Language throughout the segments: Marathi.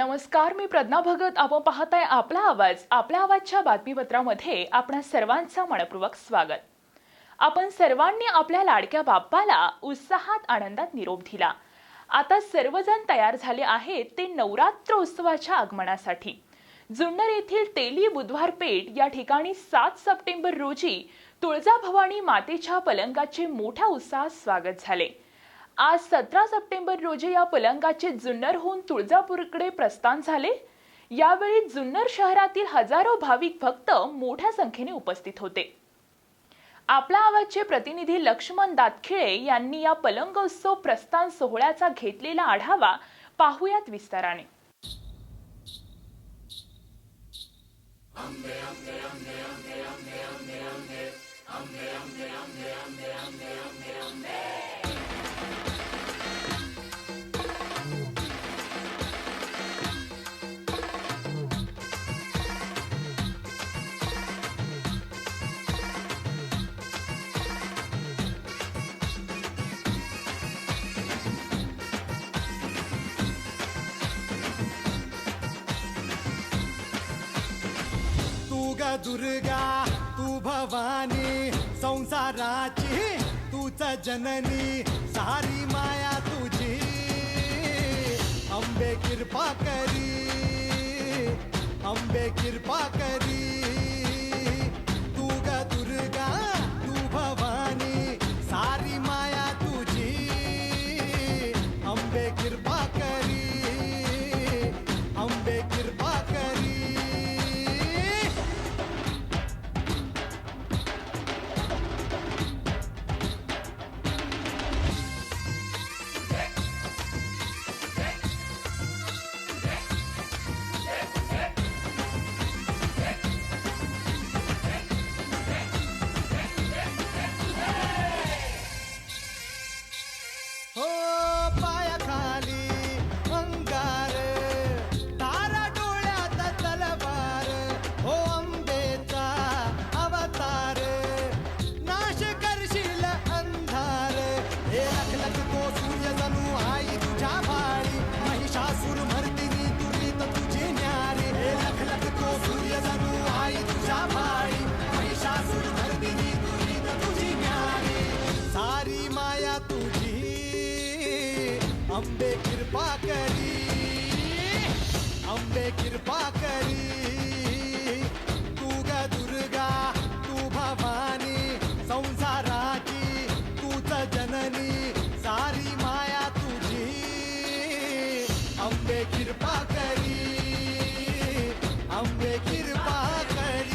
नमस्कार, मी प्रज्ञा भगत. आपण पाहताय आपला आवाजच्या बातमीपत्रामध्ये आपणा सर्वांचं मनपूर्वक स्वागत. आपण सर्वांनी आपल्या लाडक्या बाप्पाला उत्साहात आनंदात निरोप दिला. आता सर्वजण तयार झाले आहेत ते नवरात्र उत्सवाच्या आगमनासाठी. जुन्नर येथील तेली बुधवार पेठ या ठिकाणी 7 सप्टेंबर रोजी तुळजाभवानी मातेच्या पलंगाचे मोठ्या उत्साहात स्वागत झाले. आज 17 सप्टेंबर रोजी या पलंगाचे जुन्नरहून तुळजापूरकडे प्रस्थान झाले. यावेळी जुन्नर शहरातील हजारो भाविक भक्त मोठ्या संख्येने उपस्थित होते. आपला आवाजचे प्रतिनिधी लक्ष्मण दातखिळे यांनी या पलंगोत्सव प्रस्थान सोहळ्याचा घेतलेला आढावा पाहुयात विस्ताराने. दुर्गा तू भवानी संसाराची तूच जननी सारी माया तुझी अंबे कृपा करी अंबे कृपा करी तू ग दुर्गा तू भवानी सारी माया तुझी अंबे कृपा करी अंबे कृपा करी. अंबे कृपा करी अंबे कृपा करी तू ग दुर्गा तू भवानी संसाराची तूच जननी सारी माया तुझी अंबे कृपा करी अंबे कृपा करी.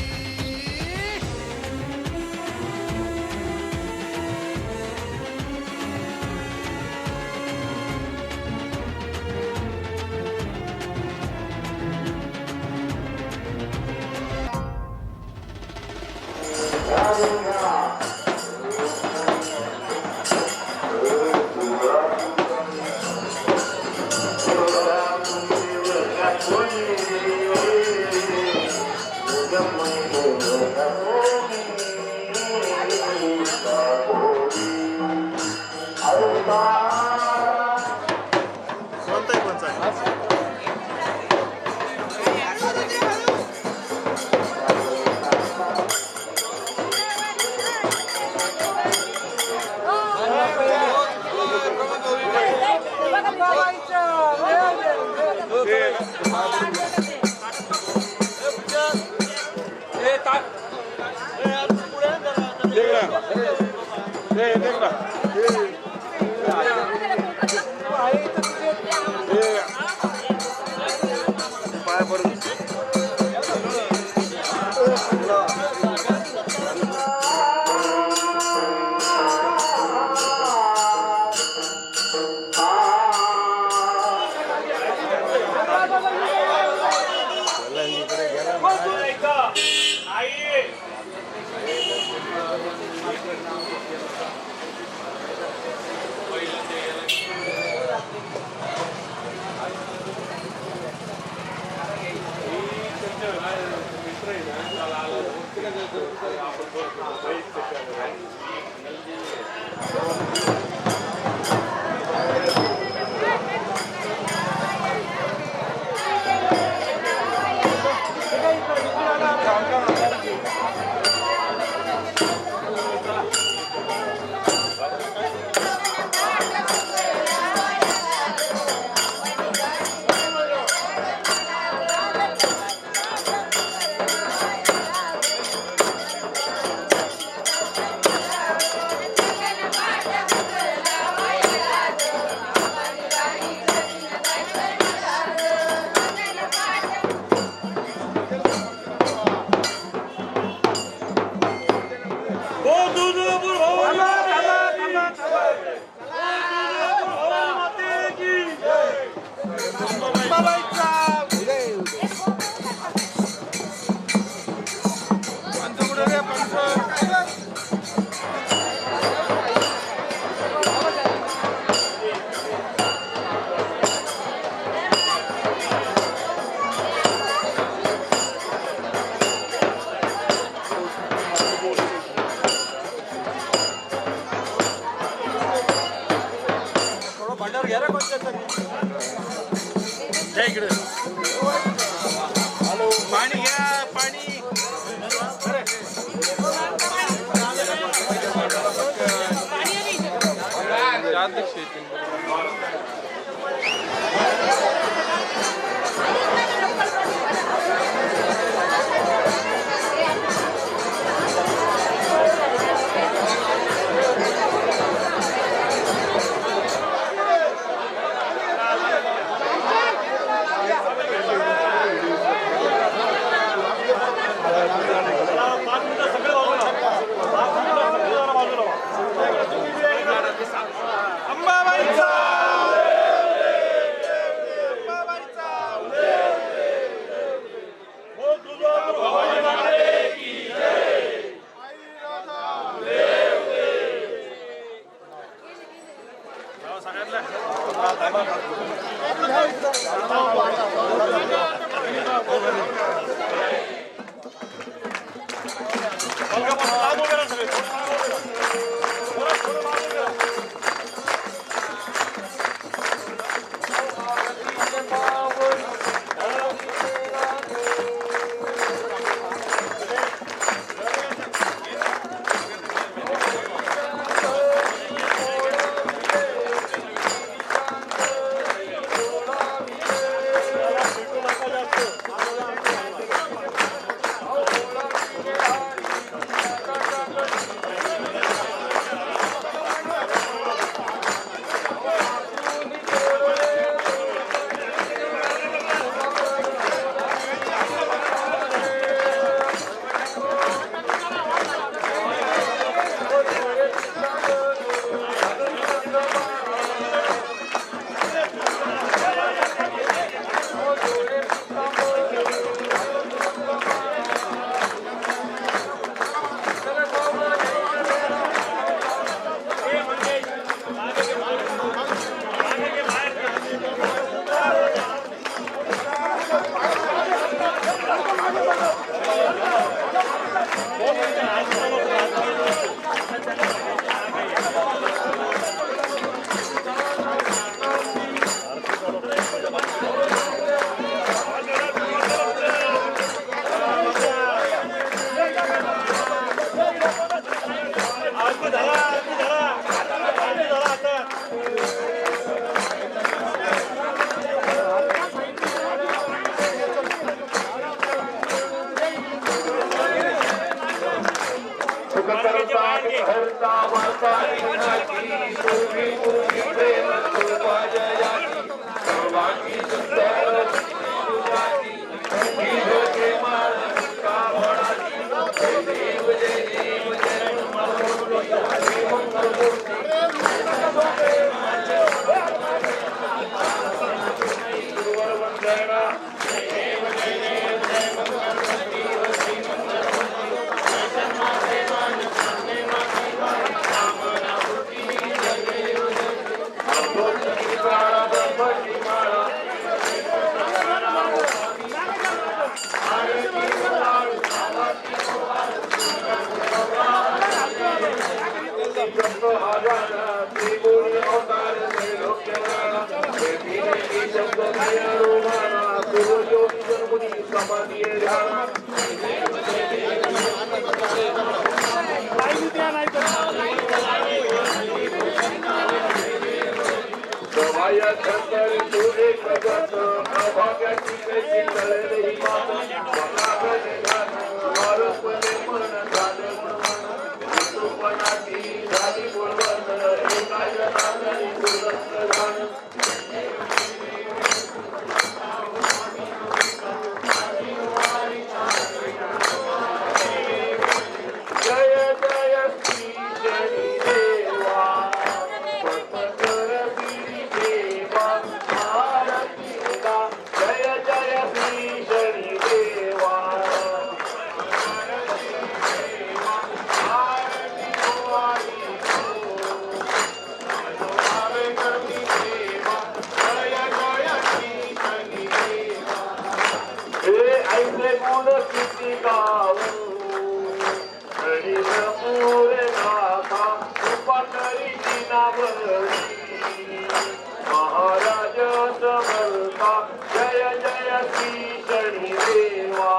महाराज समर्था जय जय श्री शनी देवा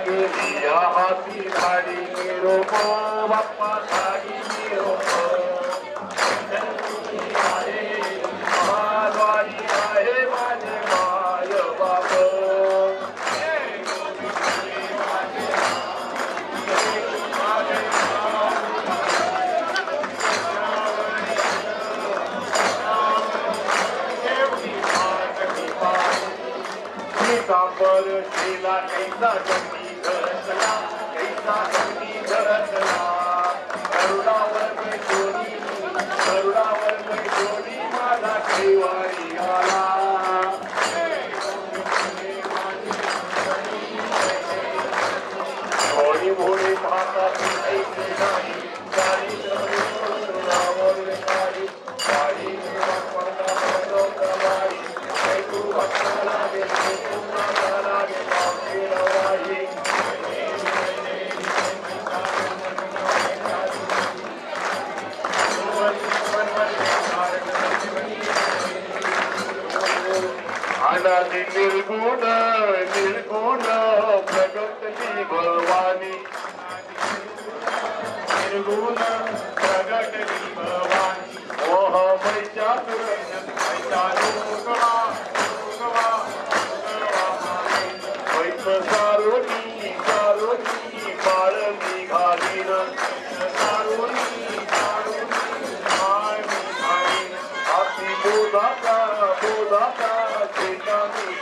गेलिया हाती झाडी निरोप बाप्पा झाडी निरोप महाद्वारी आहे माझे माय बाप सांबर शिला कैसा गंडी धरसला कैसा गंडी धरसला करुणावर मी जोडी माझा कैवारी आला भोळी भोळी माता ऐकली नाही गाडी करुणावर गाडी गाडी पडदा ऐकू भक्ताला अनादि निर्गुण निर्गुण प्रगटली भवानी निर्गुण प्रगटली भवानी मोह मैचातुर सारोनी सारोनी बाळमी घालीन सारोनी आपली बोधाचा चेतामी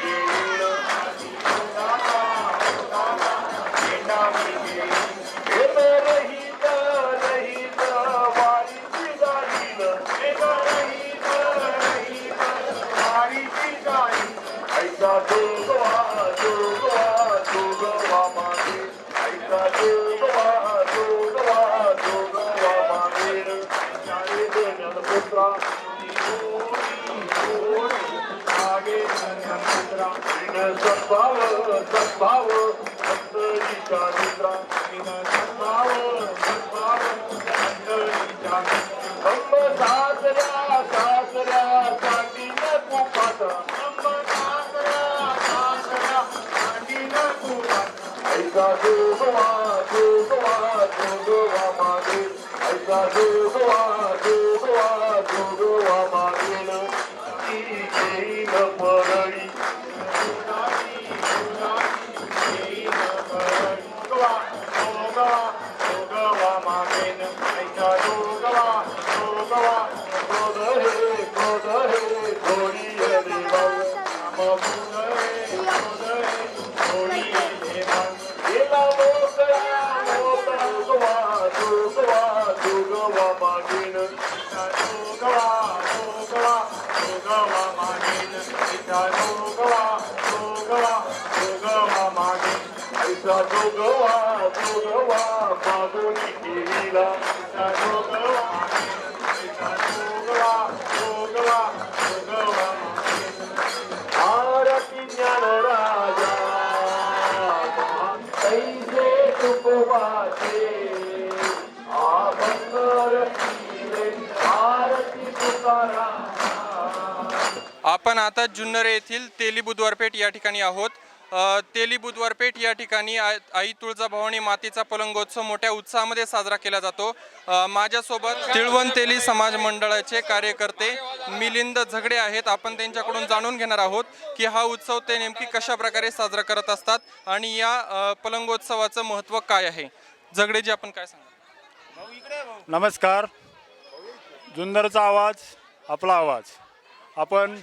घेऊन रहित रहित वारीची गाडीन रहित वारीची गाडी ऐसा जोगवा जोगवा मागे ऐसा जोगवा मागे पुत्रा सद्भाव सद्भाव अंतरीच्या मित्रा सद्भाव सद्भाव अंतरीच्या अंब सासऱ्या सासऱ्या साठी नको पाठ अंब सासऱ्या सासऱ्या साठी नको पाठ ऐसा जोगवा जोगवा जोगवा मागे ऐसा जोगवा जोगवा जोगवा मागेल ती येईल परळी जोगवा मागेन ऐसा जोगवा जोगवा क्रोध हे घोडी देवा क्रोध हे घोडी देवा गेला मोकळा जोगवा जोगवा जोगवा मागेन जोगवा जोगवा जोगवा मागेन ऐसा जोगवा जोगवा जोगवा मागेन ऐसा जोगवा जोगवा मागोनी केलीला ऐसा जोगवा ऐसा जोगवा जोगवा जोगवा आरती ज्ञान राजा ऐसे तुकोबाचे आरती तुकाराम. आपण आता जुन्नर येथील तेली बुधवारपेठ या ठिकाणी आहोत. तेली बुधवारपेठ या ठिकाणी आई तुळजाभवानी मातेचा पलंगोत्सव मोठ्या उत्साहामध्ये साजरा केला जातो. माझ्यासोबत तिळवण तेली समाज मंडळाचे कार्यकर्ते मिलिंद झगडे आहेत. आपण त्यांच्याकडून जाणून घेणार आहोत की हा उत्सव ते नेमकी कशा प्रकारे साजरा करत असतात आणि या पलंगोत्सवाचं महत्त्व काय आहे. झगडेजी, आपण काय सांगा? नमस्कार. जुन्नरचा आवाज आपला आवाज. आपण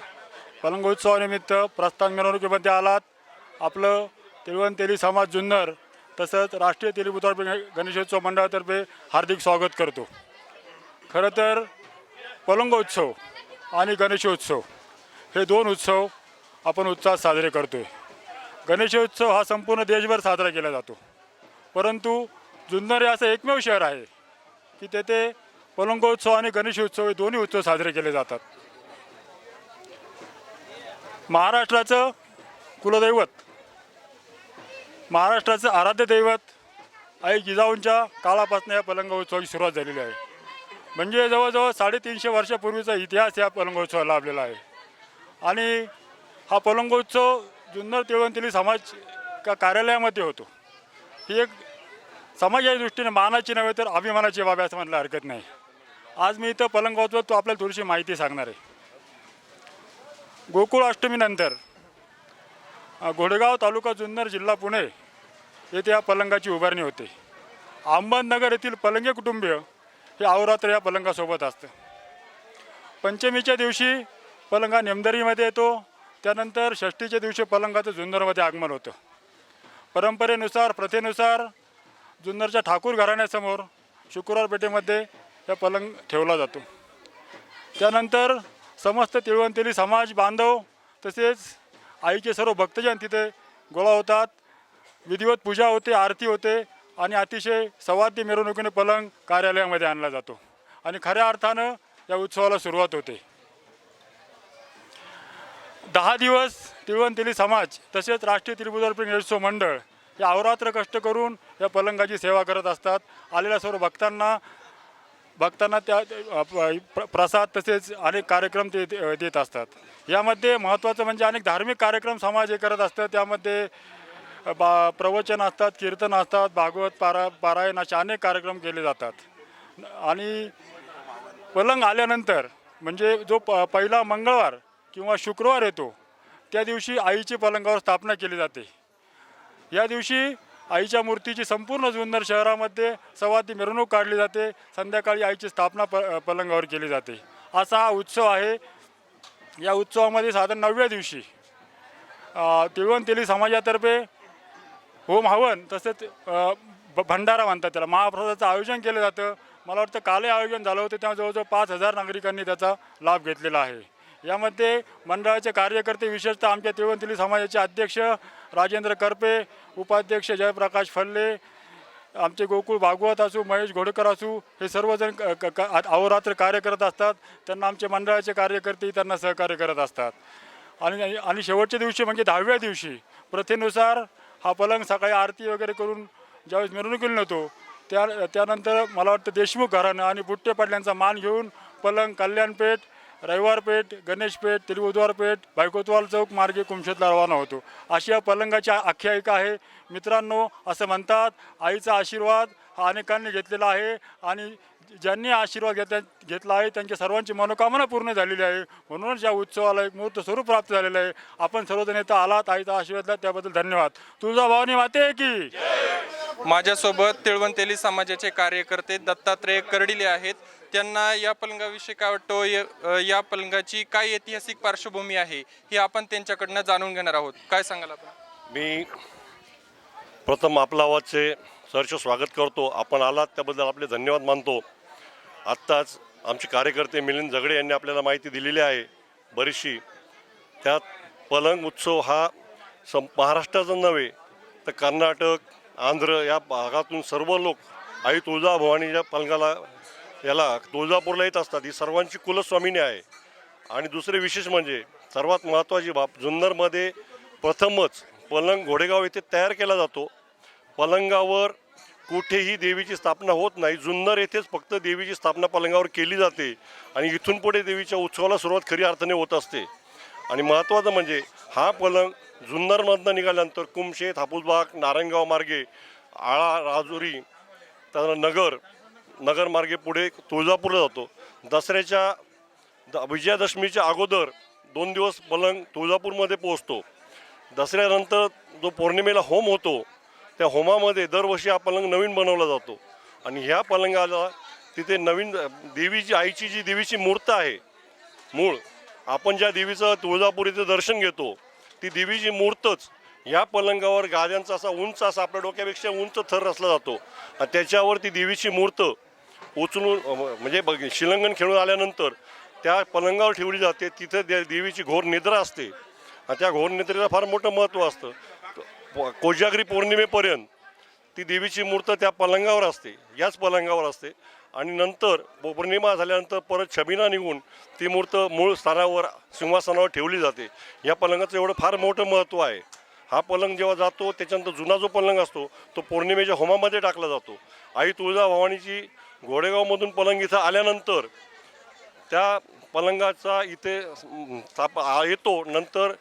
पलंगोत्सवानिमित्त प्रस्थान मिरवणुकीमध्ये आलात. आपलं तिळवण तेली समाज जुन्नर तसंच राष्ट्रीय तेली बुधवारपेठ गणेशोत्सव मंडळातर्फे हार्दिक स्वागत करतो. खरं तर पलंगोत्सव आणि गणेशोत्सव हे दोन उत्सव आपण उत्साहात साजरे करतो आहे. गणेशोत्सव हा संपूर्ण देशभर साजरा केला जातो, परंतु जुन्नर हे असं एकमेव शहर आहे की तेथे पलंगोत्सव आणि गणेशोत्सव हे दोन्ही उत्सव साजरे केले जातात. महाराष्ट्राचं कुलदैवत, महाराष्ट्राचं आराध्य दैवत आई जिजाऊंच्या काळापासून या पलंगोत्सवाची सुरुवात झालेली आहे. म्हणजे जवळजवळ 350 वर्षापूर्वीचा इतिहास या पलंगोत्सवाला लाभलेला आहे. आणि हा पलंगोत्सव जुन्नर तिळवण तेली समाज कार्यालयामध्ये होतो. ही एक समाजाच्या दृष्टीने मानाची नव्हे तर अभिमानाची बाब आहे असं म्हटलं हरकत नाही. आज मी इथं पलंगोत्सव तो आपल्याला थोडीशी माहिती सांगणार आहे. गोकुळ अष्टमीनंतर घोडेगाव तालुका जुन्नर जिल्हा पुणे येथे या पलंगाची उभारणी होते. अहमदनगर येथील पलंगे कुटुंबीय हे अहोरात्र या पलंगासोबत असतं. पंचमीच्या दिवशी पलंगा नेमदरीमध्ये येतो. त्यानंतर षष्टीच्या दिवशी पलंगाचं जुन्नरमध्ये आगमन होतं. परंपरेनुसार प्रथेनुसार जुन्नरच्या ठाकूर घराण्यासमोर शुक्रवार पेठेमध्ये हा पलंग ठेवला जातो. त्यानंतर समस्त तिळवण तेली समाज बांधव तसेच आईचे सर्व भक्तजन तिथे गोळा होतात. विधिवत पूजा होते, आरती होते आणि अतिशय सवाद्य मिरवणुकीने पलंग कार्यालयामध्ये आणला जातो आणि खऱ्या अर्थानं या उत्सवाला सुरुवात होते. 10 दिवस तिळवण तेली समाज तसेच राष्ट्रीय तेली बुधवारपेठ गणेशोत्सव मंडळ हे अहोरात्र कष्ट करून या पलंगाची सेवा करत असतात. आलेल्या सर्व भक्तांना त्या प्रसाद तसेच अनेक कार्यक्रम ते देत असतात. यामध्ये महत्त्वाचं म्हणजे अनेक धार्मिक कार्यक्रम समाज हे करत असतात. त्यामध्ये प्रवचन असतात, कीर्तन असतात, भागवत पारायण असे अनेक कार्यक्रम केले जातात. आणि पलंग आल्यानंतर म्हणजे जो पहिला मंगळवार किंवा शुक्रवार येतो त्या दिवशी आईची पलंगावर स्थापना केली जाते. या दिवशी आईच्या मूर्तीची संपूर्ण जुन्नर शहरामध्ये सवादी मिरवणूक काढली जाते. संध्याकाळी आईची स्थापना पलंगावर केली जाते. असा हा उत्सव आहे. या उत्सवामध्ये साधारण 9व्या दिवशी तिळवण तेली समाजातर्फे होम हवन तसेच भंडारा म्हणतात त्याला, महाप्रसादाचं आयोजन केलं जातं. मला वाटतं कालही आयोजन झालं होतं, तेव्हा जवळजवळ 5000 नागरिकांनी त्याचा लाभ घेतलेला आहे. यामध्ये मंडळाचे कार्यकर्ते विशेषतः आमच्या तिळवण तेली समाजाचे अध्यक्ष राजेंद्र करपे, उपाध्यक्ष जयप्रकाश फल्ले, आमचे गोकुळ भागवत असू, महेश घोडकर असू, हे सर्वजण अहोरात्र कार्य करत असतात. त्यांना आमचे मंडळाचे कार्यकर्ते त्यांना सहकार्य करत असतात. आणि आणि शेवटच्या दिवशी म्हणजे 10व्या दिवशी प्रथेनुसार हा पलंग सकाळी आरती वगैरे करून ज्यावेळेस मिरवणुकीला नेतो त्यानंतर मला वाटतं देशमुख घराणं आणि बुट्टे पाटल्यांचा मान घेऊन पलंग कल्याणपेठ, रविवारपेठ, गणेशपेठ, तिरुबुधवारपेठ, बायकोतवाल चौक मार्गे कुमशेतला रवाना होतो. अशी या पलंगाची आख्यायिका आहे. मित्रांनो, असं म्हणतात आईचा आशीर्वाद हा अनेकांनी घेतलेला आहे आणि ज्यांनी आशीर्वाद घेतला आहे त्यांच्या सर्वांची मनोकामना पूर्ण झालेली आहे. म्हणूनच या उत्सवाला एक मुहूर्त स्वरूप प्राप्त झालेलं आहे. आपण सर्वजण इथं आलात, आईचा आशीर्वाद दिला त्याबद्दल धन्यवाद. तुळजाभवानी माते की. माझ्यासोबत तिळवंतेली समाजाचे कार्यकर्ते दत्तात्रय कर्डिले आहेत. त्यांना या पलंगाविषयी काय वाटतं, या पलंगाची काय ऐतिहासिक पार्श्वभूमी आहे हे आपण त्यांच्याकडनं जाणून घेणार आहोत. काय सांगाल आपण? मी प्रथम आपला आवाजचे सहर्ष स्वागत करतो. आपण आलात त्याबद्दल आपले धन्यवाद मानतो. आत्ताच आमचे कार्यकर्ते मिलिंद झगडे यांनी आपल्याला माहिती दिलेली आहे बरीचशी. त्यात पलंग उत्सव हा महाराष्ट्राचा नव्हे तर कर्नाटक, आंध्र या भागातून सर्व लोक आई तुळजाभवानीच्या पलंगाला याला तुळजापूरला येत असतात. ही सर्वांची कुलस्वामिनी आहे. आणि दुसरे विशेष म्हणजे सर्वात महत्त्वाची बाब, जुन्नरमध्ये प्रथमच पलंग घोडेगाव येथे तयार केला जातो. पलंगावर कुठेही देवीची स्थापना होत नाही. जुन्नर येथेच फक्त देवीची स्थापना पलंगावर केली जाते आणि इथून पुढे देवीच्या उत्सवाला सुरुवात खरी अर्थाने होत असते. आणि महत्त्वाचं म्हणजे हा पलंग जुन्नरमधनं निघाल्यानंतर कुमशेत, हापूसबाग, नारायणगाव मार्गे आळा, राजुरी, त्यानंतर नगर मार्गे पुढे तुळजापूरला जातो. दसऱ्याच्या विजयादशमीच्या अगोदर 2 दिवस पलंग तुळजापूरमध्ये पोहोचतो. दसऱ्यानंतर जो पौर्णिमेला होम होतो त्या होमामध्ये दरवर्षी हा पलंग नवीन बनवला जातो. आणि ह्या पलंगाला तिथे नवीन देवीची आईची जी देवीची मूर्त आहे, मूळ आपण ज्या देवीचं तुळजापूर इथे दर्शन घेतो ती देवीची मूर्तच ह्या पलंगावर गाद्यांचा असा उंच असा आपल्या डोक्यापेक्षा उंच थर रचला जातो. आणि त्याच्यावर ती देवीची मूर्त उचलून म्हणजे शिलंगण खेळून आल्यानंतर त्या पलंगावर ठेवली जाते. तिथे देवीची घोर निद्रा असते आणि त्या घोर निद्रेला फार मोठं महत्त्व असतं. कोजागरी पौर्णिमेपर्यंत ती देवीची मूर्त त्या पलंगावर असते, याच पलंगावर असते. आणि नंतर पौर्णिमा झाल्यानंतर परत छबिना निघून ती मूर्त मूळ स्थानावर सिंहासनावर ठेवली जाते. या पलंगाचं एवढं फार मोठं महत्त्व आहे. हा पलंग जेव्हा जातो त्याच्यानंतर जुना जो पलंग असतो तो पौर्णिमेच्या होमामध्ये टाकला जातो. आई तुळजाभवानीची घोडेगावमधून पलंग इथं आल्यानंतर त्या पलंगाचा इथे येतो. नंतर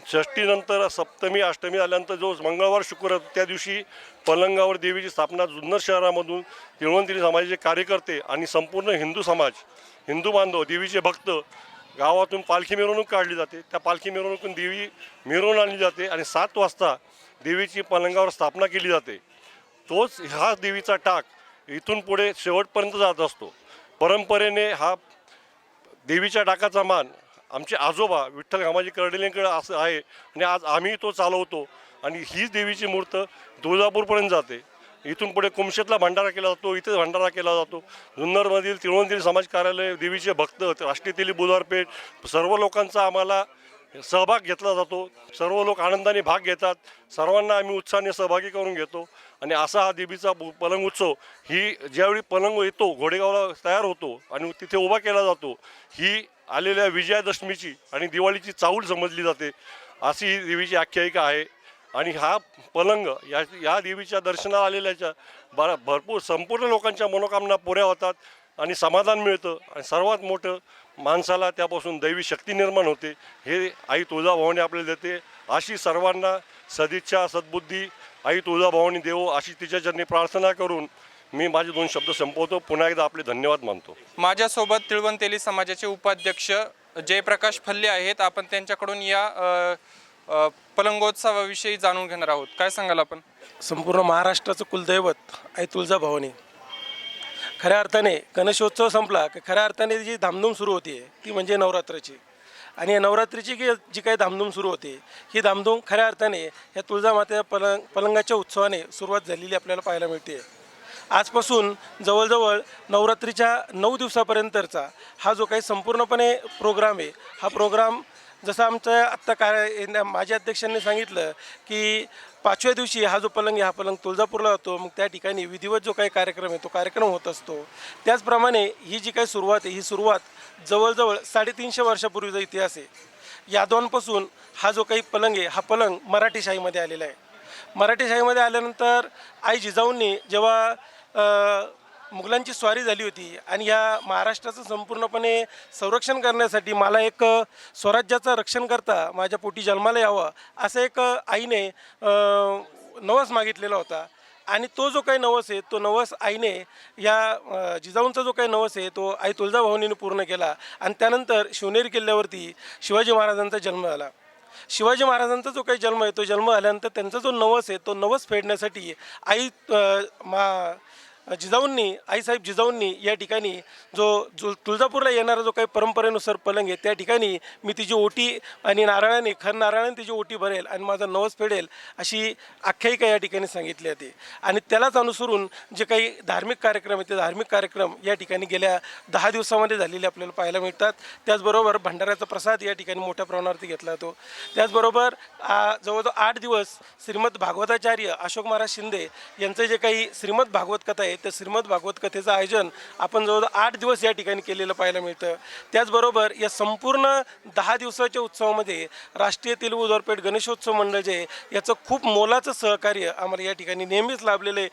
षष्टीनंतर सप्तमी, अष्टमी आल्यानंतर जो मंगळवार, शुक्रवार त्या दिवशी पलंगावर देवीची स्थापना जुन्नर शहरामधून तिळवंतेली समाजाचे कार्यकर्ते आणि संपूर्ण हिंदू समाज, हिंदू बांधव, देवीचे भक्त गावातून पालखी मिरवणूक काढली जाते. त्या पालखी मिरवणुकीतून देवी मिरवून आणली जाते आणि 7 वाजता देवीची पलंगावर स्थापना केली जाते. तोच हा देवीचा टाक इथून पुढे शेवटपर्यंत जात असतो. परंपरेने हा देवीच्या टाकाचा मान आमचे आजोबा विठ्ठल गामाजी कर्डिलेंकडे असं आहे आणि आज आम्ही तो चालवतो. आणि हीच देवीची मूर्त तुळजापूरपर्यंत जाते. इथून पुढे कुमशेतला भंडारा केला जातो, इथे भंडारा केला जातो. जुन्नरमधील तिळवंतेली समाज कार्यालय, देवीचे भक्त, राष्ट्रीय तेली बुधवारपेठ सर्व लोकांचा आम्हाला सहभाग घेतला जातो. सर्व लोक आनंदाने भाग घेतात. सर्वांना आम्ही उत्साहाने सहभागी करून घेतो. आणि असा हा देवीचा पलंग उत्सव ही ज्यावेळी पलंग येतो घोडेगावला तयार होतो आणि तिथे उभा केला जातो, ही आलेल्या विजयादशमीची आणि दिवाळीची चाहूल समजली जाते. अशी ही देवीची आख्यायिका आहे. आणि हा पलंग या देवीच्या दर्शनाला आलेल्याच्या भरपूर संपूर्ण लोकांच्या मनोकामना पुऱ्या होतात आणि समाधान मिळतं. आणि सर्वात मोठं माणसाला त्यापासून दैवी शक्ती निर्माण होते. हे आई तुळजाभवानी आपल्याला देते. अशी सर्वांना सदिच्छा, सद्बुद्धी आई तुळजाभवानी देवो अशी तिच्या चरणी प्रार्थना करून मी माझे 2 शब्द संपवतो. पुन्हा एकदा आपले धन्यवाद मानतो. माझ्यासोबत तिळवंतेली समाजाचे उपाध्यक्ष जयप्रकाश फल्ले आहेत. आपण त्यांच्याकडून या पलंगोत्सवाविषयी जाणून घेणार आहोत. काय सांगाल आपण? संपूर्ण महाराष्ट्राचं कुलदैवत आई तुळजाभवानी. खऱ्या अर्थाने गणेशोत्सव संपला की खऱ्या अर्थाने जी धामधूम सुरू होती ती म्हणजे नवरात्राची. आणि या नवरात्रीची जी काही धामधूम सुरू होते ही धामधूम खऱ्या अर्थाने या तुळजामातेच्या पलंगाच्या उत्सवाने सुरुवात झालेली आपल्याला पाहायला मिळते. आजपासून जवळजवळ नवरात्रीच्या 9 दिवसापर्यंतचा हा जो काही संपूर्णपणे प्रोग्राम आहे, हा प्रोग्राम जसं आमचं आत्ता माझ्या अध्यक्षांनी सांगितलं की 5व्या दिवशी हा जो पलंग आहे हा पलंग तुळजापूरला जातो. मग त्या ठिकाणी विधिवत जो काही कार्यक्रम आहे तो कार्यक्रम होत असतो. त्याचप्रमाणे ही जी काही सुरुवात आहे ही सुरुवात जवळजवळ 350 वर्षापूर्वीचा इतिहास आहे. यादवांपासून हा जो काही पलंग आहे हा पलंग मराठी शाहीमध्ये आलेला आहे. मराठी शाहीमध्ये आल्यानंतर आई जिजाऊंनी जेव्हा मुघलांची स्वारी झाली होती आणि ह्या महाराष्ट्राचं संपूर्णपणे संरक्षण करण्यासाठी मला एक स्वराज्याचं रक्षण करता माझ्या पोटी जन्माला यावं असं एक आईने नवस मागितलेला होता. आणि तो जो काही नवस आहे तो नवस आईने या जिजाऊंचा जो काही नवस आहे तो आई तुळजाभवानीने पूर्ण केला. आणि त्यानंतर शिवनेरी किल्ल्यावरती शिवाजी महाराजांचा जन्म झाला. शिवाजी महाराजांचा जो काही जन्म आहे तो जन्म झाल्यानंतर त्यांचा जो नवस आहे तो नवस फेडण्यासाठी आई जिजाऊंनी आईसाहेब जिजाऊंनी या ठिकाणी जो तुळजापूरला येणारा जो काही परंपरेनुसार पलंग आहे त्या ठिकाणी मी तिची ओटी आणि नारळाने खर नारळाने तिची ओटी भरेल आणि माझा नवस फेडेल अशी आख्यायिका या ठिकाणी सांगितली होती. आणि त्यालाच अनुसरून जे काही धार्मिक कार्यक्रम आहेत ते धार्मिक कार्यक्रम या ठिकाणी गेल्या 10 दिवसामध्ये झालेले आपल्याला पाहायला मिळतात. त्याचबरोबर भंडाऱ्याचा प्रसाद या ठिकाणी मोठ्या प्रमाणावरती घेतला जातो. त्याचबरोबर जवळजवळ 8 दिवस श्रीमद भागवताचार्य अशोक महाराज शिंदे यांचं जे काही श्रीमद भागवत कथा आहे त्या श्रीमद भागवत कथेचं आयोजन आपण जवळजवळ 8 दिवस या ठिकाणी केलेलं पाहायला मिळतं. त्याचबरोबर या संपूर्ण 10 दिवसाच्या उत्सवामध्ये राष्ट्रीय तेलुगू द्वारपेठ गणेशोत्सव मंडळ जे याचं खूप मोलाचं सहकार्य आम्हाला या ठिकाणी नेहमीच लाभलेलं आहे.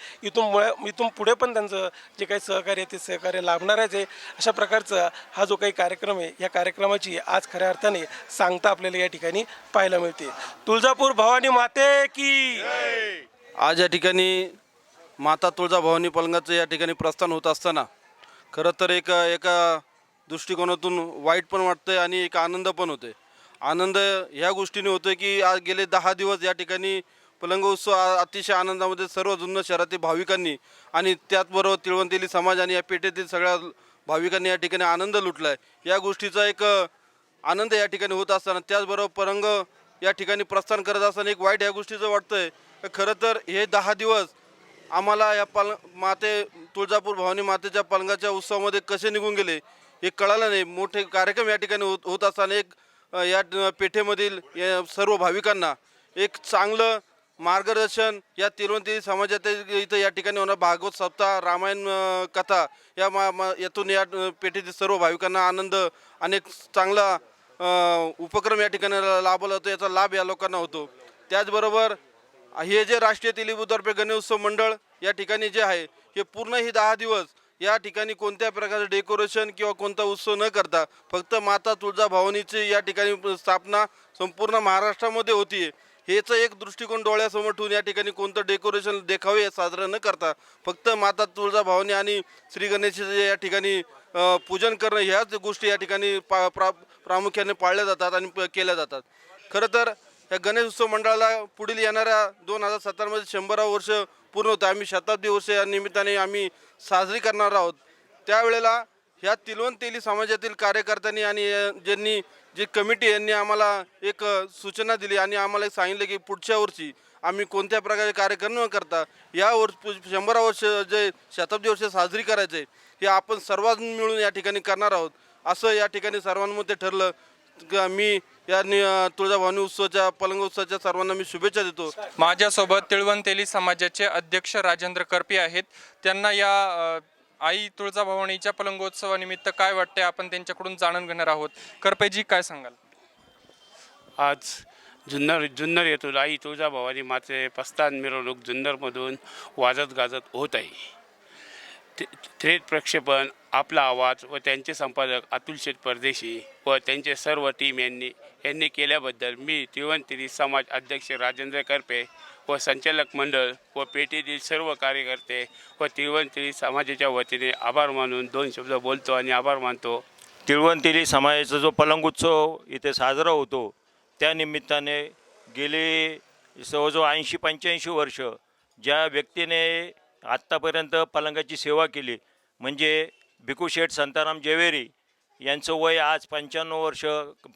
इथून पुढे पण त्यांचं जे काही सहकार्य आहे ते सहकार्य लाभणारच आहे. अशा प्रकारचा हा जो काही कार्यक्रम आहे या कार्यक्रमाची आज खऱ्या अर्थाने सांगता आपल्याला या ठिकाणी पाहायला मिळते. तुळजापूर भवानी माते की आज या ठिकाणी माता तुळजाभवानी पलंगाचं या ठिकाणी प्रस्थान होत असताना खरं तर एका दृष्टिकोनातून वाईट पण वाटतंय आणि एक आनंद पण होतोय. आनंद ह्या गोष्टीने होतोय की आज गेले 10 दिवस या ठिकाणी पलंग उत्सव अतिशय आनंदामध्ये सर्व जुन्नर शहरातील भाविकांनी आणि त्याचबरोबर तिळवंतेली समाज आणि या पेठेतील सगळ्या भाविकांनी या ठिकाणी आनंद लुटला आहे. या गोष्टीचा एक आनंद या ठिकाणी होत असताना त्याचबरोबर पलंग या ठिकाणी प्रस्थान करत असताना एक वाईट ह्या गोष्टीचं वाटतंय. खरं तर हे 10 दिवस आम्हाला या माते तुळजापूर भवानी मातेच्या पलंगाच्या उत्सवामध्ये कसे निघून गेले हे कळालं नाही. मोठे कार्यक्रम या ठिकाणी होत असताना एक या पेठेमधील सर्व भाविकांना एक चांगलं मार्गदर्शन या तिरुवंती समाजात इथं या ठिकाणी होणार भागवत सप्ताह रामायण कथा यातून या पेठेतील सर्व भाविकांना आनंद आणि एक चांगला उपक्रम या ठिकाणी लाभला होतो. याचा लाभ या लोकांना होतो. त्याचबरोबर हे जे राष्ट्रीय तेलुगू द्वारपेठ गणेशोत्सव मंडळ या ठिकाणी जे आहे हे पूर्ण ही 10 दिवस या ठिकाणी कोणत्या प्रकारचं डेकोरेशन किंवा कोणता उत्सव न करता फक्त माता तुळजाभवानीची या ठिकाणी स्थापना संपूर्ण महाराष्ट्रामध्ये होती. हेच एक दृष्टिकोन डोळ्यासमोर ठेवून या ठिकाणी कोणतं डेकोरेशन देखावे साजरं न करता फक्त माता तुळजाभवानी आणि श्री गणेशाचे या ठिकाणी पूजन करणं ह्याच गोष्टी या ठिकाणी प्रामुख्याने पाळल्या जातात आणि केल्या जातात. खरं तर या गणेश उत्सव मंडळाला पुढील येणाऱ्या 2017मध्ये 100 वर्ष पूर्ण होतं. आम्ही शताब्दी वर्ष या निमित्ताने आम्ही साजरी करणार आहोत. त्यावेळेला ह्या तिलवंतेली समाजातील कार्यकर्त्यांनी आणि ज्यांनी जी कमिटी यांनी आम्हाला एक सूचना दिली आणि आम्हाला सांगितलं की पुढच्या वर्षी आम्ही कोणत्या प्रकारे कार्यक्रम न करता या 100 वर्ष जे शताब्दी वर्ष साजरी करायचे हे आपण सर्वांनी मिळून या ठिकाणी करणार आहोत असं या ठिकाणी सर्वांमध्ये ठरलं. मी या तुळजाभवानी उत्सवाच्या पलंग उत्सवाच्या सर्वांना मी शुभेच्छा देतो. माझ्यासोबत तिळवंतेली समाजाचे अध्यक्ष राजेंद्र करपे आहेत. त्यांना या आई तुळजाभवानीच्या पलंगोत्सवानिमित्त काय वाटते आपण त्यांच्याकडून जाणून घेणार आहोत. करपेजी काय सांगाल? आज जुन्नर येथून आई तुळजाभवानी माते प्रस्थान मिरवणूक जुन्नरमधून वाजत गाजत होत आहे. थेट प्रक्षेपण आपला आवाज व त्यांचे संपादक अतुल शेठ परदेशी व त्यांचे सर्व टीम यांनी केल्याबद्दल मी तिळवंतेली समाज अध्यक्ष राजेंद्र करपे व संचालक मंडळ व पेठेतील सर्व कार्यकर्ते व तिळवंतेली समाजाच्या वतीने आभार मानून 2 शब्द बोलतो आणि आभार मानतो. तिळवंतेली समाजाचा जो पलंग उत्सव इथे साजरा होतो त्यानिमित्ताने गेले जवळजवळ 80-85 वर्ष ज्या व्यक्तीने आत्तापर्यंत पलंगाची सेवा केली म्हणजे भिकू शेठ संताराम जेवेरी यांचं वय आज 95 वर्ष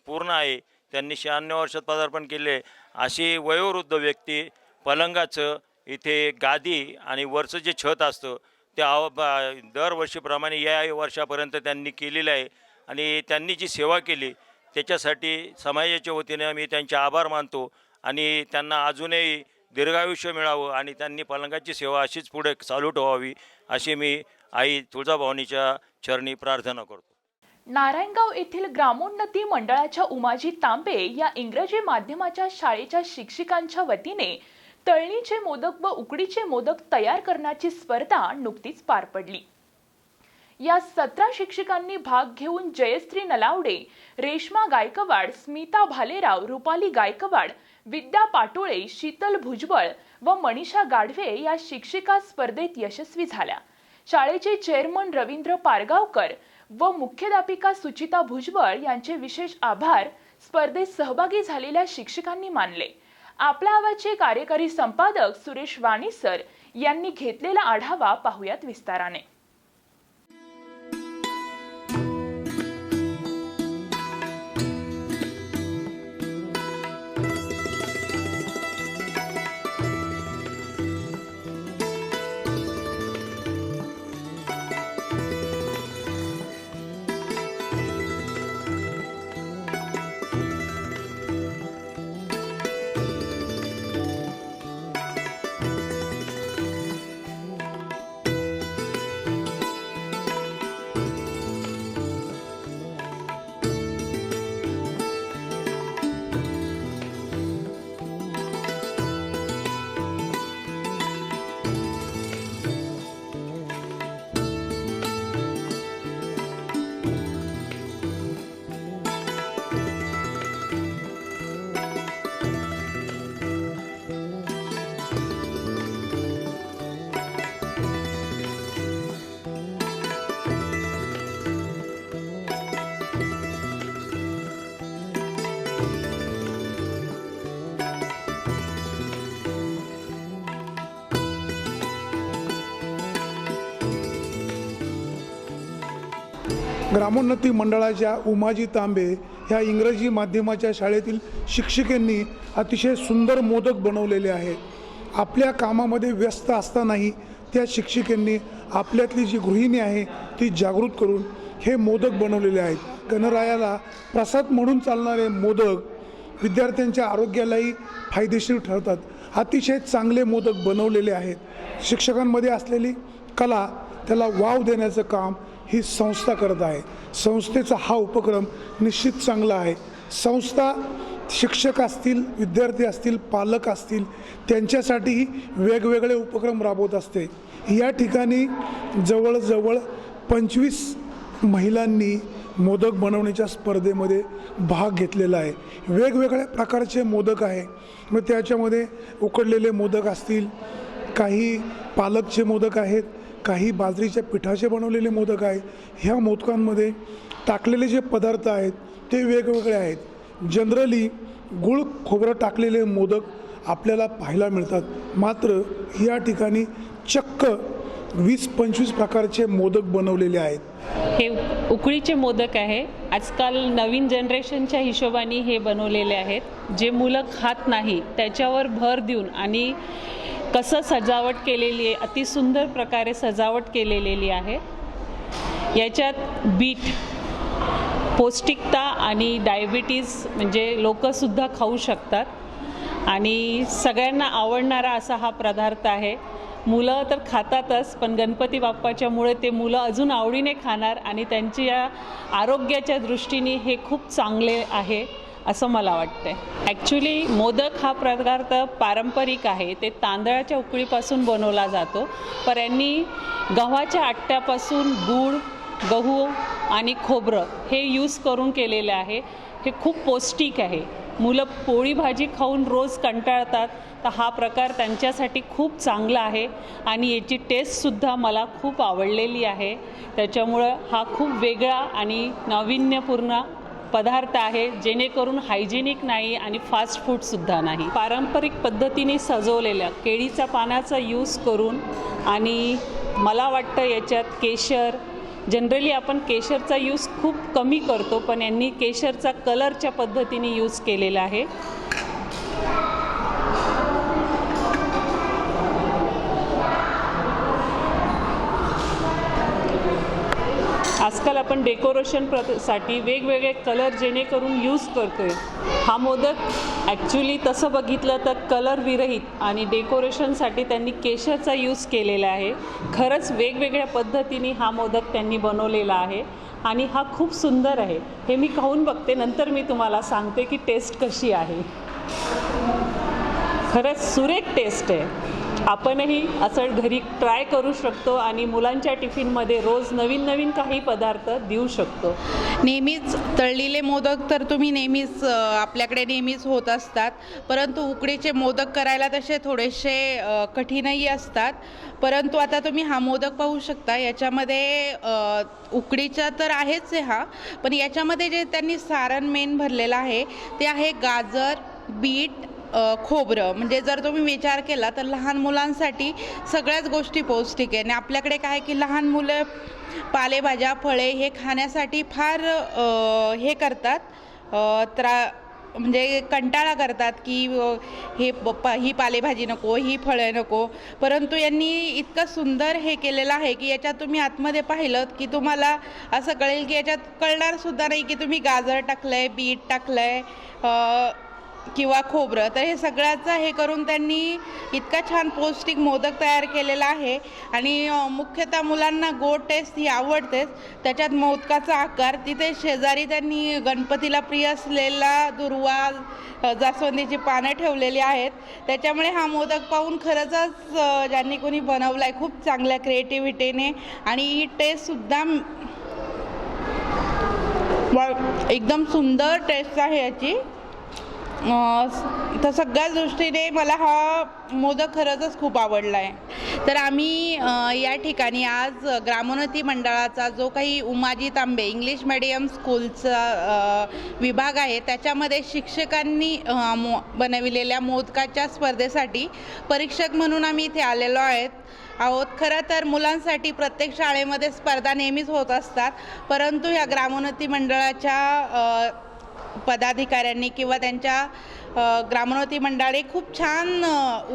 पूर्ण आहे. त्यांनी 96 वर्षात पदार्पण केले. अशी वयोवृद्ध व्यक्ती पलंगाचं इथे गादी आणि वरचं जे छत असतं ते दरवर्षीप्रमाणे या वर्षापर्यंत त्यांनी केलेलं आहे आणि त्यांनी जी सेवा केली त्याच्यासाठी समाजाच्या वतीने आम्ही त्यांचे आभार मानतो आणि त्यांना अजूनही दीर्घायुष्य मिळावं आणि त्यांनी पलंगाची सेवा अशीच पुढे चालू ठेवावी अशी मी आई तुळजाभवानीच्या चरणी प्रार्थना करतो. नारायणगाव येथील ग्रामोन्नती मंडळाच्या उमाजी तांबे या इंग्रजी माध्यमाच्या शाळेच्या शिक्षिकांच्या वतीने तळणीचे मोदक व उकडीचे मोदक तयार करण्याची स्पर्धा नुकतीच पार पडली। या 17 शिक्षकांनी भाग घेऊन जयश्री नलावडे, रेश्मा गायकवाड, स्मिता भालेराव, रुपाली गायकवाड, विद्या पाटोळे, शीतल भुजबळ व मनीषा गाढवे या शिक्षिका स्पर्धेत यशस्वी झाल्या। शाळेचे चेअरमन रवींद्र पारगावकर व मुख्याध्यापिका सुचिता भुजबळ यांचे विशेष आभार स्पर्धेत सहभागी झालेल्या शिक्षकांनी मानले। आपल्या आवाजचे कार्यकारी संपादक सुरेश वाणीसर यांनी घेतलेला आढावा पाहूयात विस्ताराने। ग्रामोन्नती मंडळाच्या उमाजी तांबे ह्या इंग्रजी माध्यमाच्या शाळेतील शिक्षिकेंनी अतिशय सुंदर मोदक बनवलेले आहेत। आपल्या कामामध्ये व्यस्त असतानाही त्या शिक्षिकेंनी आपल्यातली जी गृहिणी आहे ती जागृत करून हे मोदक बनवलेले आहेत। गणरायाला प्रसाद म्हणून चालणारे मोदक विद्यार्थ्यांच्या आरोग्यालाही फायदेशीर ठरतात। अतिशय चांगले मोदक बनवलेले आहेत। शिक्षकांमध्ये असलेली कला त्याला वाव देण्याचं काम ही संस्था करत आहे। संस्थेचा हा उपक्रम निश्चित चांगला आहे। संस्था शिक्षक असतील, विद्यार्थी असतील, पालक असतील त्यांच्यासाठीही वेगवेगळे उपक्रम राबवत असते। या ठिकाणी जवळजवळ 25 महिलांनी मोदक बनवण्याच्या स्पर्धेमध्ये भाग घेतलेला आहे। वेगवेगळ्या प्रकारचे मोदक आहे। मग त्याच्यामध्ये उकडलेले मोदक असतील, काही पालकचे मोदक आहेत, काही बाजरीच्या पिठाचे बनवलेले मोदक आहेत। ह्या मोदकांमध्ये टाकलेले जे पदार्थ आहेत ते वेगवेगळे आहेत। जनरली गुळ खोबरं टाकलेले मोदक आपल्याला पाहायला मिळतात, मात्र या ठिकाणी चक्क 20-25 प्रकारचे मोदक बनवलेले आहेत। हे उकडीचे मोदक आहे। आजकाल नवीन जनरेशनच्या हिशोबाने हे बनवलेले आहेत। जे मुलं खात नाही त्याच्यावर भर देऊन आणि कसं सजावट केलेली आहे, अतिसुंदर प्रकारे सजावट केलेली आहे। याच्यात बीट, पौष्टिकता आणि डायबिटीज म्हणजे लोकंसुद्धा खाऊ शकतात आणि सगळ्यांना आवडणारा असा हा पदार्थ आहे। मुलं तर खातातच, पण गणपती बाप्पाच्यामुळे ते मुलं अजून आवडीने खाणार आणि त्यांच्या आरोग्याच्या दृष्टीने हे खूप चांगले आहे असं मला वाटतं। ॲक्च्युली मोदक हा पदार्थ पारंपरिक आहे। ते तांदळाच्या उकळीपासून बनवला जातो, पण यांनी गव्हाच्या आट्यापासून गूळ, गहू आणि खोबरं हे यूज करून केलेलं आहे। हे खूप पौष्टिक आहे। मुलं पोळी भाजी खाऊन रोज कंटाळतात, तर हा प्रकार त्यांच्यासाठी खूप चांगला आहे आणि याची टेस्टसुद्धा मला खूप आवडलेली आहे। त्याच्यामुळं हा खूप वेगळा आणि नाविन्यपूर्ण पदार्थ आहे, जेणेकरून हायजेनिक नाही आणि फास्ट फूडसुद्धा नाही। पारंपरिक पद्धतीने सजवलेल्या केळीच्या पानाचा यूज करून आणि मला वाटतं याच्यात केशर, जनरली आपण केशरचा यूज खूप कमी करतो, पण यांनी केशरचा कलरच्या पद्धतीने यूज केलेला आहे। आजकाल आपण डेकोरेशन साठी वेगवेगळे कलर जेणेकरून यूज करतोय। हा मोदक ॲक्च्युली तसं बघितलं तर कलर विरहित आणि डेकोरेशनसाठी त्यांनी केशरचा यूज केलेला आहे। खरंच वेगवेगळ्या पद्धतीने हा मोदक त्यांनी बनवलेला आहे आणि हा खूप सुंदर आहे. हे मी खाऊन बघते, नंतर मी तुम्हाला सांगते की टेस्ट कशी आहे. खरंच सुरेख टेस्ट आहे. आपणही असं घरी ट्राय करू शकतो आणि मुलांच्या टिफिनमध्ये रोज नवीन नवीन काही पदार्थ देऊ शकतो. नेहमीच तळलेले मोदक तर तुम्ही नेहमीच आपल्याकडे नेहमीच होत असतात, परंतु उकडीचे मोदक करायला तसे थोडेसे कठीणही असतात. परंतु आता तुम्ही हा मोदक पाहू शकता, याच्यामध्ये उकडीचा तर आहेच आहे हा, पण याच्यामध्ये जे त्यांनी सारण मेन भरलेलं आहे ते आहे गाजर, बीट, खोबरं. म्हणजे जर तुम्ही विचार केला तर लहान मुलांसाठी सगळ्याच गोष्टी पौष्टिक आहे. आणि आपल्याकडे काय की लहान मुलं पालेभाज्या फळे हे खाण्यासाठी फार हे करतात, म्हणजे कंटाळा करतात की ही पालेभाजी नको, ही फळे नको. परंतु यांनी इतकं सुंदर हे केलेलं आहे की याच्यात तुम्ही आतमध्ये पाहिलं की तुम्हाला असं कळेल की याच्यात कळणारसुद्धा नाही की तुम्ही गाजर टाकलं आहे, बीट टाकलं आहे किंवा खोबरं. तर हे सगळ्याचं हे करून त्यांनी इतका छान पौष्टिक मोदक तयार केलेला आहे. आणि मुख्यतः मुलांना गोड टेस्ट ही आवडतेच. त्याच्यात मोदकाचा आकार, तिथे शेजारी त्यांनी गणपतीला प्रिय असलेला दुर्वा, जास्वंदीची पानं ठेवलेली आहेत. त्याच्यामुळे हा मोदक पाहून खरंच ज्यांनी कोणी बनवला आहे खूप चांगल्या क्रिएटिव्हिटीने, आणि ही टेस्टसुद्धा एकदम सुंदर टेस्ट आहे याची. तर सगळ्याच दृष्टीने मला हा मोदक खरंच खूप आवडला आहे. तर आम्ही या ठिकाणी आज ग्रामोन्नती मंडळाचा जो काही उमाजी तांबे इंग्लिश मीडियम स्कूलचा विभाग आहे त्याच्यामध्ये शिक्षकांनी बनविलेल्या मोदकाच्या स्पर्धेसाठी परीक्षक म्हणून आम्ही इथे आलेलो आहोत. खरं तर मुलांसाठी प्रत्येक शाळेमध्ये स्पर्धा नेहमीच होत असतात, परंतु ह्या ग्रामोन्नती मंडळाच्या पदाधिकाऱ्यांनी किंवा त्यांच्या ग्रामोन्नती मंडळाने खूप छान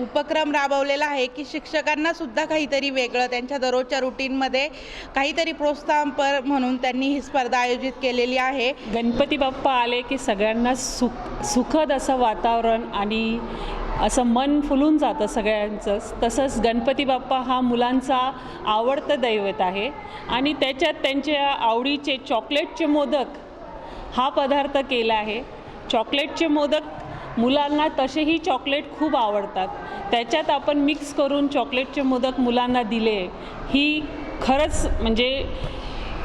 उपक्रम राबवलेला आहे की शिक्षकांना सुद्धा काहीतरी वेगळं त्यांच्या दररोजच्या रुटीनमध्ये काहीतरी प्रोत्साहनपर म्हणून त्यांनी ही स्पर्धा आयोजित केलेली आहे. गणपती बाप्पा आले की सगळ्यांना सुखद असं वातावरण आणि असं मन फुलून जातं सगळ्यांचंच. तसंच गणपती बाप्पा हा मुलांचा आवडतं दैवत आहे आणि त्याच्यात त्यांच्या आवडीचे चॉकलेटचे मोदक हा पदार्थ केला आहे. चॉकलेटचे मोदक मुलांना तसेही चॉकलेट खूप आवडतात, त्याच्यात आपण मिक्स करून चॉकलेटचे मोदक मुलांना दिले ही खरंच म्हणजे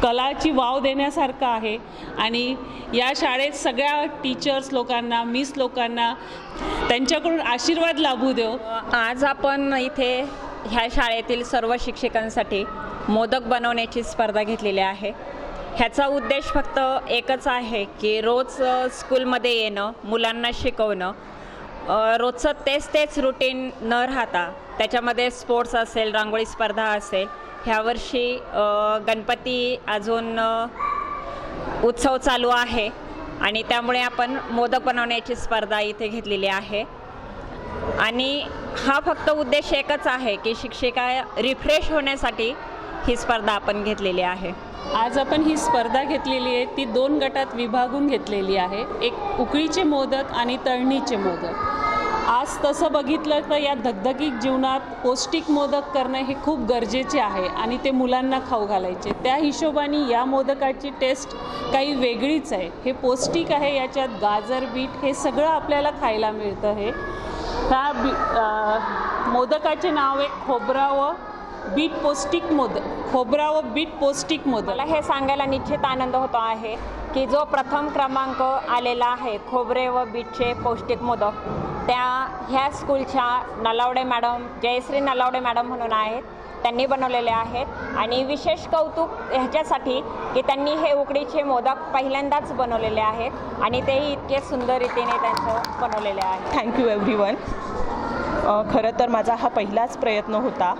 कलाची वाव देण्यासारखं आहे. आणि या शाळेत सगळ्या टीचर्स लोकांना, मिस लोकांना त्यांच्याकडून आशीर्वाद लाभू देव. आज आपण इथे ह्या शाळेतील सर्व शिक्षकांसाठी मोदक बनवण्याची स्पर्धा घेतलेली आहे. ह्याचा उद्देश फक्त एकच आहे की रोज स्कूलमध्ये येणं, मुलांना शिकवणं, रोजचं तेच रुटीन न राहता त्याच्यामध्ये स्पोर्ट्स असेल, रांगोळी स्पर्धा असेल. ह्यावर्षी गणपती अजून उत्सव चालू आहे आणि त्यामुळे आपण मोदक बनवण्याची स्पर्धा इथे घेतलेली आहे. आणि हा फक्त उद्देश एकच आहे की शिक्षिका रिफ्रेश होण्यासाठी ही स्पर्धा आपण घेतलेली आहे. आज आपण ही स्पर्धा घेतलेली आहे ती 2 गटात विभागून घेतलेली आहे. एक उकळीचे मोदक आणि तळणीचे मोदक. आज तसं बघितलं तर या धगधगीत जीवनात पौष्टिक मोदक करणं हे खूप गरजेचे आहे आणि ते मुलांना खाऊ घालायचे. त्या हिशोबाने या मोदकाची टेस्ट काही वेगळीच आहे. हे पौष्टिक आहे, याच्यात गाजर, बीट हे सगळं आपल्याला खायला मिळतं. ह्या मोदकाचे नाव आहे खोबरा व बीट पौष्टिक मोदक. खोबरा व बीट पौष्टिक मोदक. मला हे सांगायला निश्चित आनंद होतो आहे की जो प्रथम क्रमांक आलेला आहे खोबरे व बीटचे पौष्टिक मोदक, त्या ह्या स्कूलच्या नलावडे मॅडम, जयश्री नलावडे मॅडम म्हणून आहेत, त्यांनी बनवलेले आहेत. आणि विशेष कौतुक ह्याच्यासाठी की त्यांनी हे उकडीचे मोदक पहिल्यांदाच बनवलेले आहेत आणि तेही इतके सुंदर रीतीने त्यांचं बनवलेले आहे. Thank you everyone. खरं तर माझा हा पहिलाच प्रयत्न होता.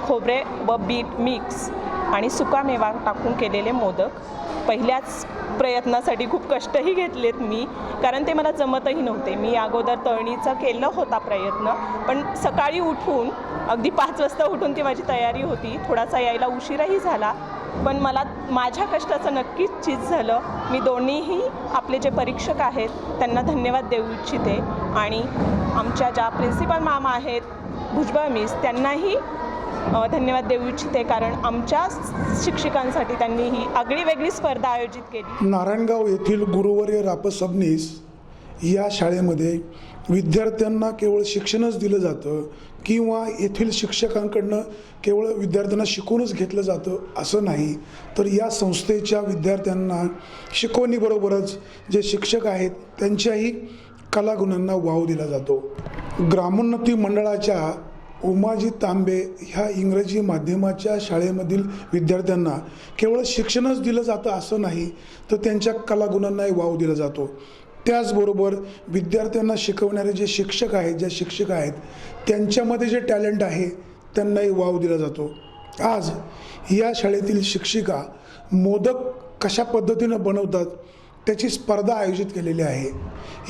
खोबरे व बीट मिक्स आणि सुकामेवा टाकून केलेले मोदक. पहिल्याच प्रयत्नासाठी खूप कष्टही घेतलेत मी, कारण ते मला जमतही नव्हते. मी अगोदर तळणीचा केलं होता प्रयत्न, पण सकाळी उठून अगदी 5 वाजता उठून ती माझी तयारी होती. थोडासा यायला उशीरही झाला, पण मला माझ्या कष्टाचं नक्कीच चीज झालं. मी दोन्हीही आपले जे परीक्षक आहेत त्यांना धन्यवाद देऊ इच्छिते आणि आमच्या ज्या प्रिन्सिपल मॅम आहेत भुजबळ मिस, त्यांनाही धन्यवाद देऊ इच्छिते, कारण आमच्या शिक्षकांसाठी त्यांनी ही आगळीवेगळी स्पर्धा आयोजित केली. नारायणगाव येथील गुरुवर्य राप सबनीस या शाळेमध्ये विद्यार्थ्यांना केवळ शिक्षणच दिलं जातं किंवा येथील शिक्षकांकडनं केवळ विद्यार्थ्यांना शिकवूनच घेतलं जातं असं नाही, तर या संस्थेच्या विद्यार्थ्यांना शिकवणीबरोबरच जे शिक्षक आहेत त्यांच्याही कलागुणांना वाव दिला जातो. ग्रामोन्नती मंडळाच्या उमाजी तांबे ह्या इंग्रजी माध्यमाच्या शाळेमधील विद्यार्थ्यांना केवळ शिक्षणच दिलं जातं असं नाही, तर त्यांच्या कलागुणांनाही वाव दिला जातो. त्याचबरोबर विद्यार्थ्यांना शिकवणारे जे शिक्षक आहेत, ज्या शिक्षिका आहेत, त्यांच्यामध्ये जे टॅलेंट आहे त्यांनाही वाव दिला जातो. आज या शाळेतील शिक्षिका मोदक कशा पद्धतीनं बनवतात त्याची स्पर्धा आयोजित केलेली आहे.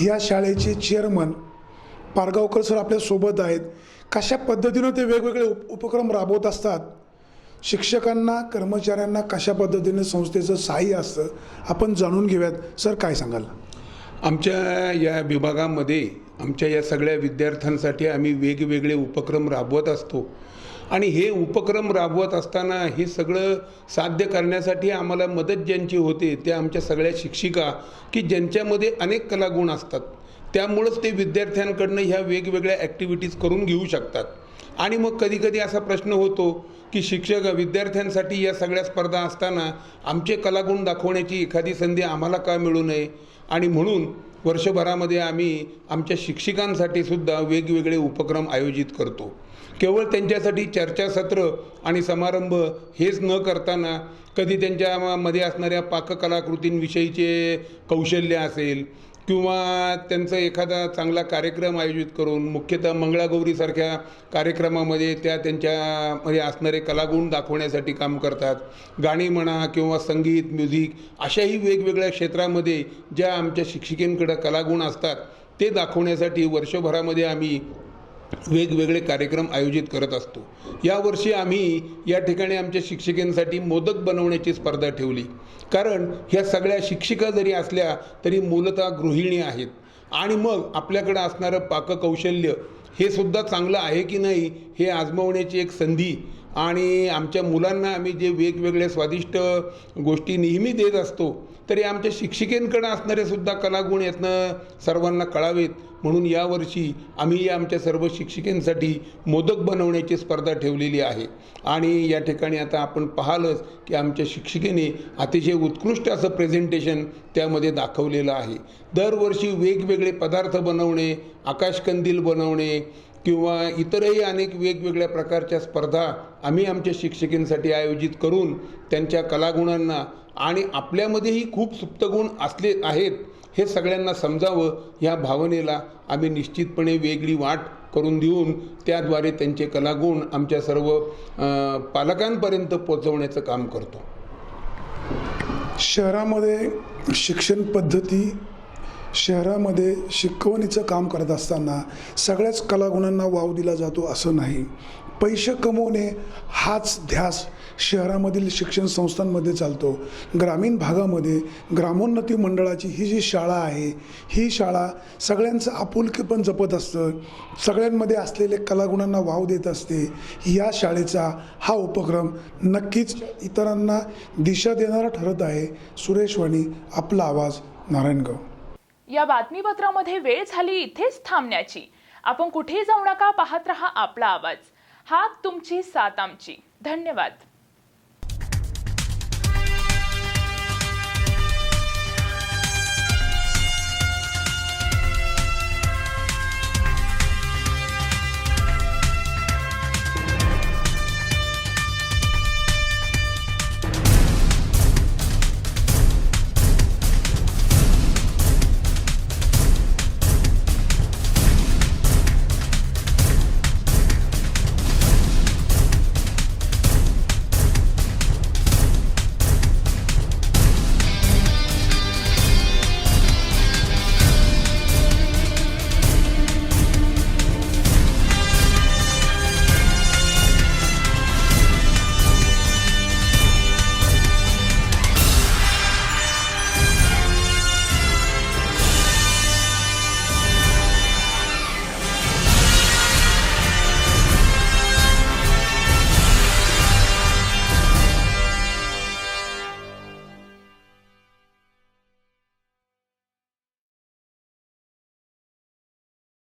या शाळेचे चेअरमन पारगावकर सर आपल्यासोबत आहेत. कशा पद्धतीनं ते वेगवेगळे उपक्रम राबवत असतात, शिक्षकांना कर्मचाऱ्यांना कशा पद्धतीने संस्थेचं सहाय्य असतं आपण जाणून घेऊयात. सर काय सांगाल? आमच्या या विभागामध्ये आमच्या या सगळ्या विद्यार्थ्यांसाठी आम्ही वेगवेगळे उपक्रम राबवत असतो आणि हे उपक्रम राबवत असताना हे सगळं साध्य करण्यासाठी आम्हाला मदत ज्यांची होते त्या आमच्या सगळ्या शिक्षिका की ज्यांच्यामध्ये अनेक कलागुण असतात. त्यामुळंच ते विद्यार्थ्यांकडनं ह्या वेगवेगळ्या ॲक्टिव्हिटीज करून घेऊ शकतात. आणि मग कधीकधी असा प्रश्न होतो की शिक्षक विद्यार्थ्यांसाठी या सगळ्या स्पर्धा असताना आमचे कलागुण दाखवण्याची एखादी संधी आम्हाला का मिळू नये, आणि म्हणून वर्षभरामध्ये आम्ही आमच्या शिक्षिकांसाठी सुद्धा वेगवेगळे उपक्रम आयोजित करतो. केवळ त्यांच्यासाठी चर्चासत्र आणि समारंभ हेच न करताना कधी त्यांच्यामध्ये असणाऱ्या पाककलाकृतींविषयीचे कौशल्य असेल किंवा त्यांचा एखादा चांगला कार्यक्रम आयोजित करून मुख्यतः मंगळागौरीसारख्या कार्यक्रमामध्ये त्या त्यांच्यामध्ये असणारे कलागुण दाखवण्यासाठी काम करतात. गाणी म्हणा किंवा संगीत, म्युझिक अशाही वेगवेगळ्या क्षेत्रामध्ये ज्या आमच्या शिक्षिकेंकडे कलागुण असतात ते दाखवण्यासाठी वर्षभरामध्ये आम्ही वेगवेगळे कार्यक्रम आयोजित करत असतो. यावर्षी आम्ही या ठिकाणी आमच्या शिक्षिकांसाठी मोदक बनवण्याची स्पर्धा ठेवली, कारण ह्या सगळ्या शिक्षिका जरी असल्या तरी मूलतः गृहिणी आहेत आणि मग आपल्याकडं असणारं पाककौशल्य हे सुद्धा चांगलं आहे की नाही हे आजमावण्याची एक संधी. आणि आमच्या मुलांना आम्ही जे वेगवेगळे स्वादिष्ट गोष्टी नेहमी देत असतो तरी आमच्या शिक्षिकेंकडे असणारे सुद्धा कलागुण यातनं सर्वांना कळावेत, म्हणून यावर्षी आम्ही आमच्या सर्व शिक्षिकांसाठी मोदक बनवण्याची स्पर्धा ठेवलेली आहे. आणि या ठिकाणी आता आपण पाहालच की आमच्या शिक्षिकेने अतिशय उत्कृष्ट असं प्रेझेंटेशन त्यामध्ये दाखवलेलं आहे. दरवर्षी वेगवेगळे पदार्थ बनवणे, आकाशकंदील बनवणे किंवा इतरही अनेक वेगवेगळ्या प्रकारच्या स्पर्धा आम्ही आमच्या शिक्षिकांसाठी आयोजित करून त्यांच्या कलागुणांना आणि आपल्यामध्येही खूप सुप्तगुण असले आहेत हे सगळ्यांना समजावं, ह्या भावनेला आम्ही निश्चितपणे वेगळी वाट करून देऊन त्याद्वारे त्यांचे कलागुण आमच्या सर्व पालकांपर्यंत पोहोचवण्याचं काम करतो. शहरामध्ये शिक्षण पद्धती, शहरामध्ये शिकवणीचं काम करत असताना सगळ्याच कलागुणांना वाव दिला जातो असं नाही. पैसे कमवणे हाच ध्यास शहरामधील शिक्षण संस्थांमध्ये चालतो. ग्रामीण भागामध्ये ग्रामोन्नती मंडळाची ही जी शाळा आहे, ही शाळा सगळ्यांचं आपुलकी पण जपत असतं, सगळ्यांमध्ये असलेले कलागुणांना वाव देत असते. या शाळेचा हा उपक्रम नक्कीच इतरांना दिशा देणारा ठरत आहे. सुरेश वाणी, आपला आवाज, नारायणगाव. या बातमीपत्रामध्ये वेळ झाली इथेच थांबण्याची. आपण कुठेही जाऊ नका, पाहत रहा आपला आवाज. हा तुमची साथ आमची. धन्यवाद.